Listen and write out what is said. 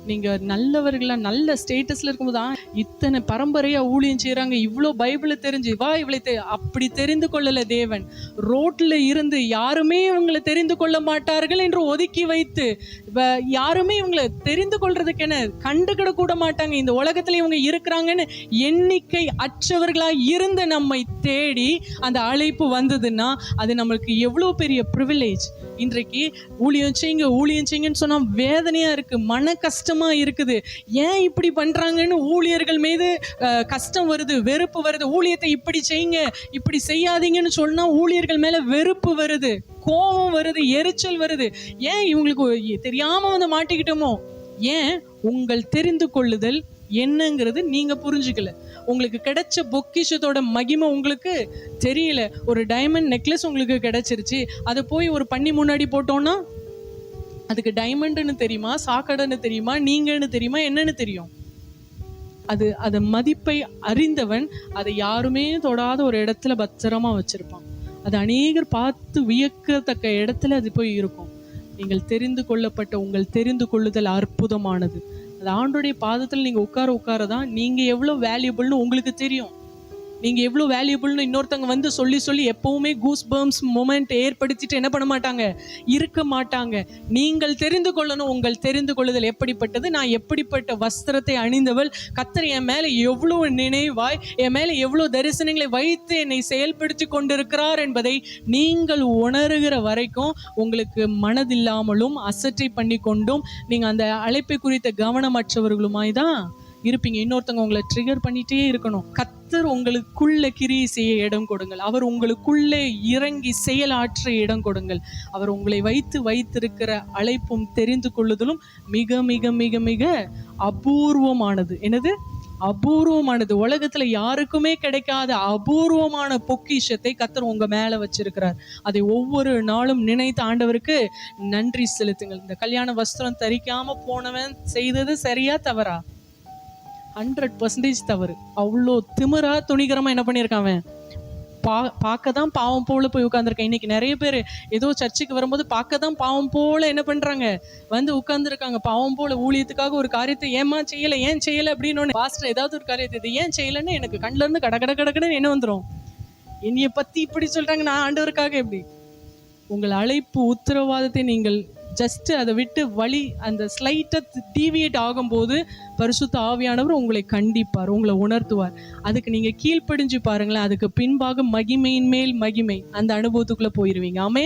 நீங்க நல்லவர்களா நல்ல ஸ்டேட்டஸ்ல இருக்கும்போது இத்தனை பரம்பரையா ஊழியம் செய்யறாங்க, இவ்வளோ பைபிளை தெரிஞ்சு வா இவளை அப்படி தெரிந்து கொள்ளல தேவன். ரோட்ல இருந்து யாருமே இவங்களை தெரிந்து கொள்ள மாட்டார்கள் என்று ஒதுக்கி வைத்து, யாருமே இவங்களை தெரிந்து கொள்றதுக்கு கண்டுகிட கூட மாட்டாங்க, இந்த உலகத்துல இவங்க இருக்கிறாங்கன்னு எண்ணிக்கை அற்றவர்களா இருந்த நம்மை தேடி அந்த அழைப்பு வந்ததுன்னா அது நம்மளுக்கு எவ்வளவு பெரிய ப்ரிவிலேஜ். இன்றைக்கு ஊழியம் செய்யுங்கன்னு சொன்னா வேதனையா இருக்கு, மன கஷ்டமா இருக்குது. ஏன் இப்படி பண்றாங்கன்னு ஊழியர்கள் மீது கஷ்டம் வருது, வெறுப்பு வருது. ஊழியத்தை இப்படி செய்யுங்க, இப்படி செய்யாதீங்கன்னு சொன்னா ஊழியர்கள் மேல வெறுப்பு வருது, கோபம் வருது, எரிச்சல் வருது. ஏன் இவங்களுக்கு தெரியாம வந்து மாட்டிக்கிட்டோமோ? ஏன்? உங்கள் தெரிந்து கொள்ளுதல் என்னங்கிறது நீங்க புரிஞ்சுக்கல. உங்களுக்கு கிடைச்ச பொக்கிஷத்தோட மகிமை உங்களுக்கு தெரியல. ஒரு டைமண்ட் நெக்லஸ் உங்களுக்கு கிடைச்சிருச்சு, அதை போய் ஒரு பண்ணி முன்னாடி போட்டோம்னா அதுக்கு டைமண்ட்னு தெரியுமா, சாக்கடைன்னு தெரியுமா, நீங்கன்னு தெரியுமா, என்னன்னு தெரியும்? அது மதிப்பை அறிந்தவன் அதை யாருமே தொடாத ஒரு இடத்துல பத்திரமா வச்சிருப்பான். அது அநேகர் பார்த்து வியக்கத்தக்க இடத்துல அது போய் இருக்கும். நீங்கள் தெரிந்து கொள்ளப்பட்ட உங்கள் தெரிந்து கொள்ளுதல் அற்புதமானது. அது ஆண்டோடைய பாதத்தில் நீங்க உட்காரதான் நீங்க எவ்வளவு வேல்யூபிள்னு உங்களுக்கு தெரியும். நீங்க எவ்வளவு வேல்யூபிள்னு இன்னொருத்தவங்க வந்து சொல்லி எப்பவுமே கூஸ் பம்ப்ஸ் மொமெண்ட் ஏற்படுத்திட்டு என்ன பண்ண மாட்டாங்க, இருக்க மாட்டாங்க. நீங்கள் தெரிந்து கொள்ளணும். உங்கள் தெரிந்து கொள்ளுதல் எப்படிப்பட்டது, நான் எப்படிப்பட்ட வஸ்திரத்தை அணிந்தவள், கர்த்தர் என் மேல எவ்வளவு நினைவாய், என் மேல எவ்வளவு தரிசனங்களை வைத்து என்னை செயல்படுத்தி கொண்டிருக்கிறார் என்பதை நீங்கள் உணர்கிற வரைக்கும் உங்களுக்கு மனதில்லாமலும் அசட்டை பண்ணி கொண்டும் நீங்க அந்த அழைப்பை குறித்த கவனமற்றவர்களுமாய் தான் இருப்பீங்க. இன்னொருத்தவங்க உங்களை ட்ரிகர் பண்ணிட்டே இருக்கணும். கர்த்தர் உங்களுக்குள்ள கிரியை செய்ய இடம் கொடுங்கள். அவர் உங்களுக்குள்ளே இறங்கி செயலாற்ற இடம் கொடுங்கள். அவர் உங்களை வைத்திருக்கிற அழைப்பும் தெரிந்து கொள்ளுதலும் மிக மிக மிக மிக அபூர்வமானது. என்னது? அபூர்வமானது. உலகத்துல யாருக்குமே கிடைக்காத அபூர்வமான பொக்கிஷத்தை கர்த்தர் உங்க மேல வச்சிருக்கிறார். அதை ஒவ்வொரு நாளும் நினைத்து ஆண்டவருக்கு நன்றி செலுத்துங்கள். இந்த கல்யாண வஸ்திரம் தரிக்காம போனவன் செய்தது சரியா தவறா? 100% தவறு. அவ்வளோ திமிரா துணிகரமா என்ன பண்ணியிருக்கான் அவன்? பார்க்கதான் பாவம் போல போய் உட்காந்துருக்கேன். இன்னைக்கு நிறைய பேர் ஏதோ சர்ச்சுக்கு வரும்போது பார்க்கதான் பாவம் போல என்ன பண்றாங்க, வந்து உட்கார்ந்துருக்காங்க. பாவம் போல ஊழியத்துக்காக ஒரு காரியத்தை ஏன் செய்யல அப்படின்னு பாஸ்டர் ஏதாவது ஒரு காரியத்தை இது ஏன் செய்யலன்னு எனக்கு கண்ணுல இருந்து கடன்னு என்ன வந்துடும், என்னைய பத்தி இப்படி சொல்றாங்க, நான் ஆண்டவருக்காக எப்படி? உங்கள் அழைப்பு உத்தரவாதத்தை நீங்கள் ஜஸ்ட் அதை விட்டு அந்த ஸ்லைட்டை டீவியேட் ஆகும்போது பரிசுத்த ஆவியானவர் உங்களை கண்டிப்பார், உங்களை உணர்த்துவார். அதுக்கு நீங்க கீழ்ப்படிஞ்சு பாருங்களேன். அதுக்கு பின்பாக மகிமையின் மேல் மகிமை, அந்த அனுபவத்துக்குள்ள போயிருவீங்க. ஆமென்.